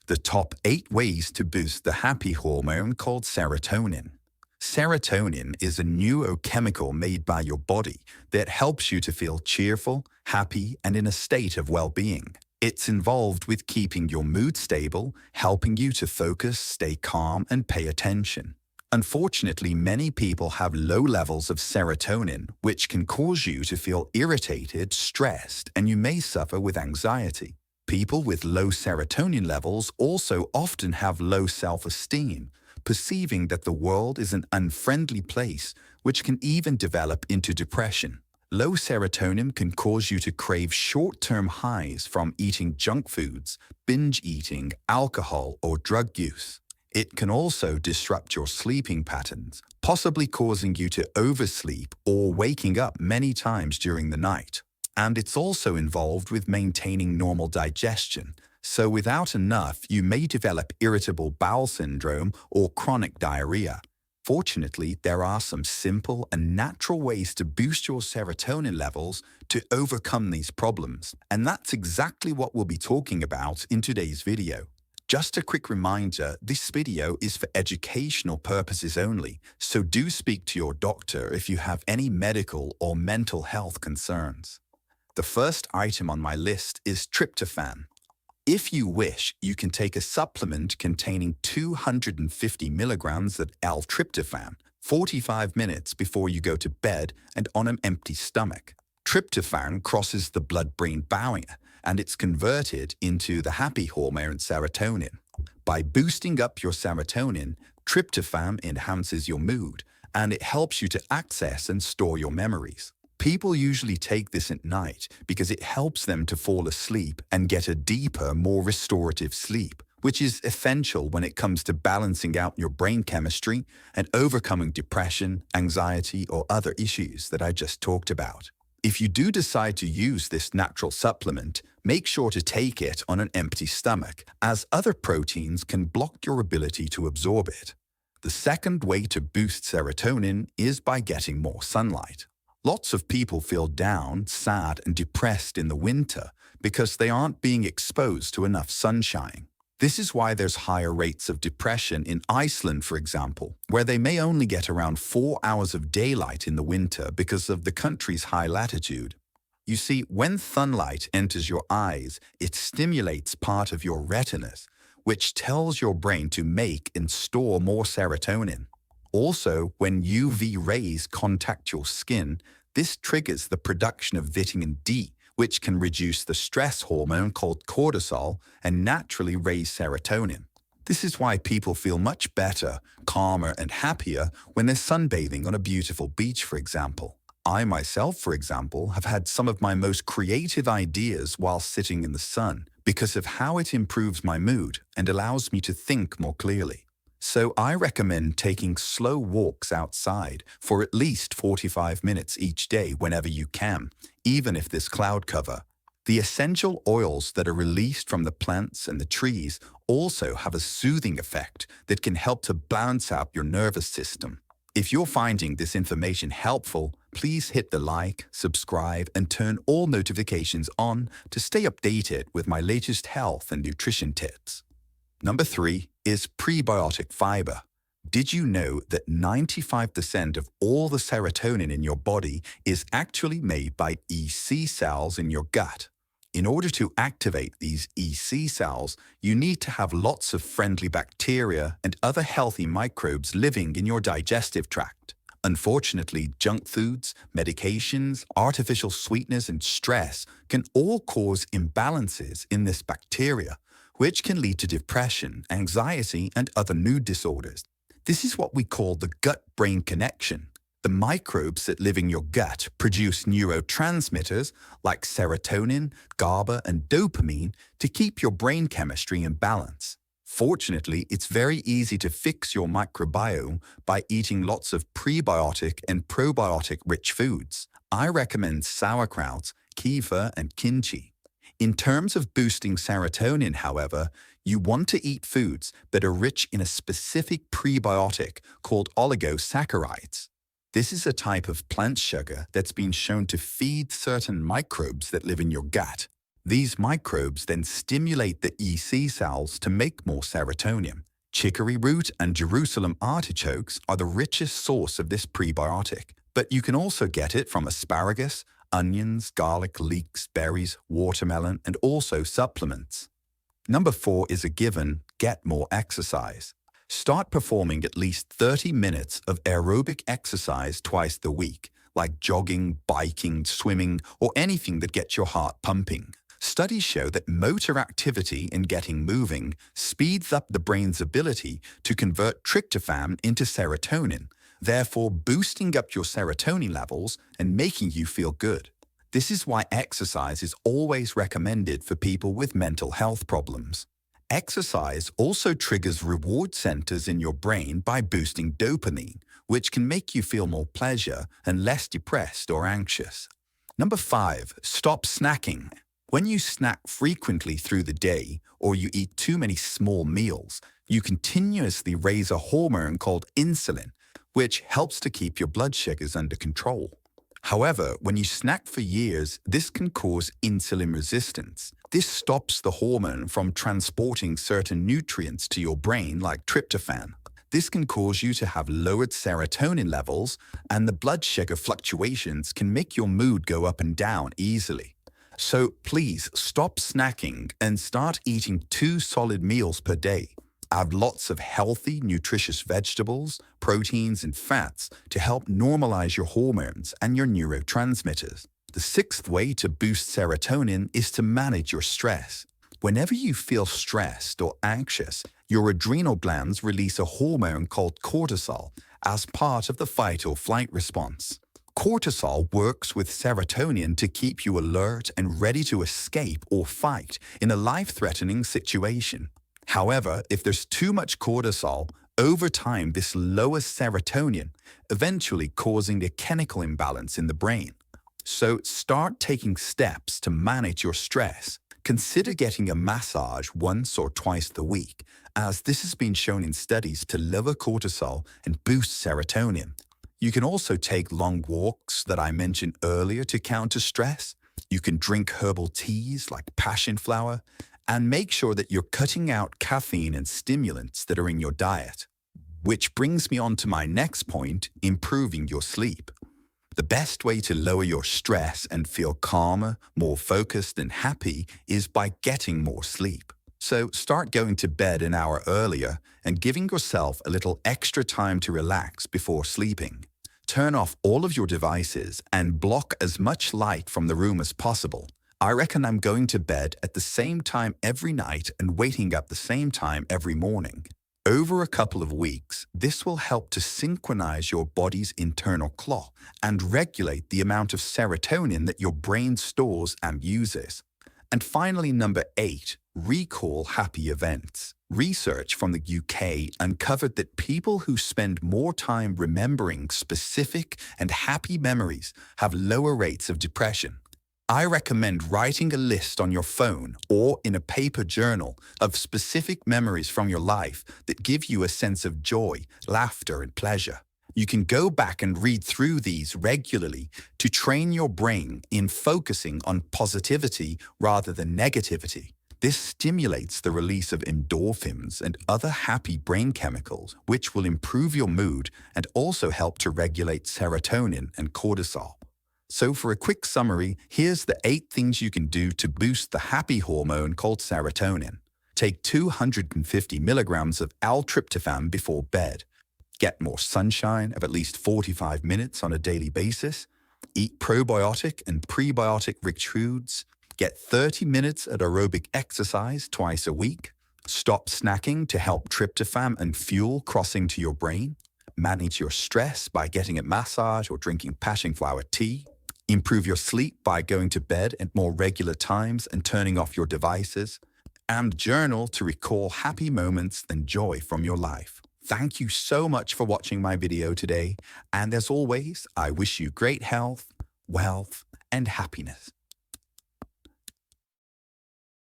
The top 8 ways to boost the happy hormone called serotonin. Serotonin is a neurochemical made by your body that helps you to feel cheerful, happy, and in a state of well-being. It's involved with keeping your mood stable, helping you to focus, stay calm, and pay attention. Unfortunately, many people have low levels of serotonin, which can cause you to feel irritated, stressed, and you may suffer with anxiety. People with low serotonin levels also often have low self-esteem, perceiving that the world is an unfriendly place, which can even develop into depression. Low serotonin can cause you to crave short-term highs from eating junk foods, binge eating, alcohol, or drug use. It can also disrupt your sleeping patterns, possibly causing you to oversleep or waking up many times during the night. And it's also involved with maintaining normal digestion, so without enough, you may develop irritable bowel syndrome or chronic diarrhea. Fortunately, there are some simple and natural ways to boost your serotonin levels to overcome these problems, and that's exactly what we'll be talking about in today's video. Just a quick reminder, this video is for educational purposes only, so do speak to your doctor if you have any medical or mental health concerns. The first item on my list is tryptophan. If you wish, you can take a supplement containing 250 milligrams of L-tryptophan 45 minutes before you go to bed and on an empty stomach. Tryptophan crosses the blood-brain barrier and it's converted into the happy hormone serotonin. By boosting up your serotonin, tryptophan enhances your mood and it helps you to access and store your memories. People usually take this at night because it helps them to fall asleep and get a deeper, more restorative sleep, which is essential when it comes to balancing out your brain chemistry and overcoming depression, anxiety, or other issues that I just talked about. If you do decide to use this natural supplement, make sure to take it on an empty stomach, as other proteins can block your ability to absorb it. The second way to boost serotonin is by getting more sunlight. Lots of people feel down, sad, and depressed in the winter because they aren't being exposed to enough sunshine. This is why there's higher rates of depression in Iceland, for example, where they may only get around 4 hours of daylight in the winter because of the country's high latitude. You see, when sunlight enters your eyes, it stimulates part of your retinas, which tells your brain to make and store more serotonin. Also, when UV rays contact your skin, this triggers the production of vitamin D, which can reduce the stress hormone called cortisol and naturally raise serotonin. This is why people feel much better, calmer, and happier when they're sunbathing on a beautiful beach, for example. I myself, for example, have had some of my most creative ideas while sitting in the sun because of how it improves my mood and allows me to think more clearly. So I recommend taking slow walks outside for at least 45 minutes each day whenever you can, even if there's cloud cover. The essential oils that are released from the plants and the trees also have a soothing effect that can help to balance out your nervous system. If you're finding this information helpful, please hit the like, subscribe, and turn all notifications on to stay updated with my latest health and nutrition tips. Number 3 is prebiotic fiber. Did you know that 95% of all the serotonin in your body is actually made by EC cells in your gut? In order to activate these EC cells, you need to have lots of friendly bacteria and other healthy microbes living in your digestive tract. Unfortunately, junk foods, medications, artificial sweeteners, and stress can all cause imbalances in this bacteria, which can lead to depression, anxiety, and other mood disorders. This is what we call the gut-brain connection. The microbes that live in your gut produce neurotransmitters like serotonin, GABA, and dopamine to keep your brain chemistry in balance. Fortunately, it's very easy to fix your microbiome by eating lots of prebiotic and probiotic-rich foods. I recommend sauerkraut, kefir, and kimchi. In terms of boosting serotonin, however, you want to eat foods that are rich in a specific prebiotic called oligosaccharides. This is a type of plant sugar that's been shown to feed certain microbes that live in your gut. These microbes then stimulate the EC cells to make more serotonin. Chicory root and Jerusalem artichokes are the richest source of this prebiotic, but you can also get it from asparagus, onions, garlic, leeks, berries, watermelon, and also supplements. Number 4 is a given: get more exercise. Start performing at least 30 minutes of aerobic exercise twice a week, like jogging, biking, swimming, or anything that gets your heart pumping. Studies show that motor activity in getting moving speeds up the brain's ability to convert tryptophan into serotonin, therefore boosting up your serotonin levels and making you feel good. This is why exercise is always recommended for people with mental health problems. Exercise also triggers reward centers in your brain by boosting dopamine, which can make you feel more pleasure and less depressed or anxious. Number 5, stop snacking. When you snack frequently through the day or you eat too many small meals, you continuously raise a hormone called insulin, which helps to keep your blood sugars under control. However, when you snack for years, this can cause insulin resistance. This stops the hormone from transporting certain nutrients to your brain like tryptophan. This can cause you to have lowered serotonin levels, and the blood sugar fluctuations can make your mood go up and down easily. So please stop snacking and start eating 2 solid meals per day. Add lots of healthy, nutritious vegetables, proteins, and fats to help normalize your hormones and your neurotransmitters. The 6th way to boost serotonin is to manage your stress. Whenever you feel stressed or anxious, your adrenal glands release a hormone called cortisol as part of the fight or flight response. Cortisol works with serotonin to keep you alert and ready to escape or fight in a life-threatening situation. However, if there's too much cortisol, over time this lowers serotonin, eventually causing a chemical imbalance in the brain. So start taking steps to manage your stress. Consider getting a massage once or twice a week, as this has been shown in studies to lower cortisol and boost serotonin. You can also take long walks that I mentioned earlier to counter stress. You can drink herbal teas like passion flower, and make sure that you're cutting out caffeine and stimulants that are in your diet. Which brings me on to my next point: improving your sleep. The best way to lower your stress and feel calmer, more focused, and happy is by getting more sleep. So start going to bed an hour earlier and giving yourself a little extra time to relax before sleeping. Turn off all of your devices and block as much light from the room as possible. I reckon I'm going to bed at the same time every night and waking up the same time every morning. Over a couple of weeks, this will help to synchronize your body's internal clock and regulate the amount of serotonin that your brain stores and uses. And finally, number 8, recall happy events. Research from the UK uncovered that people who spend more time remembering specific and happy memories have lower rates of depression. I recommend writing a list on your phone or in a paper journal of specific memories from your life that give you a sense of joy, laughter, and pleasure. You can go back and read through these regularly to train your brain in focusing on positivity rather than negativity. This stimulates the release of endorphins and other happy brain chemicals, which will improve your mood and also help to regulate serotonin and cortisol. So for a quick summary, here's the 8 things you can do to boost the happy hormone called serotonin. Take 250 milligrams of L-tryptophan before bed. Get more sunshine of at least 45 minutes on a daily basis. Eat probiotic and prebiotic-rich foods. Get 30 minutes at aerobic exercise twice a week. Stop snacking to help tryptophan and fuel crossing to your brain. Manage your stress by getting a massage or drinking passion flower tea. Improve your sleep by going to bed at more regular times and turning off your devices. And journal to recall happy moments and joy from your life. Thank you so much for watching my video today. And as always, I wish you great health, wealth, and happiness.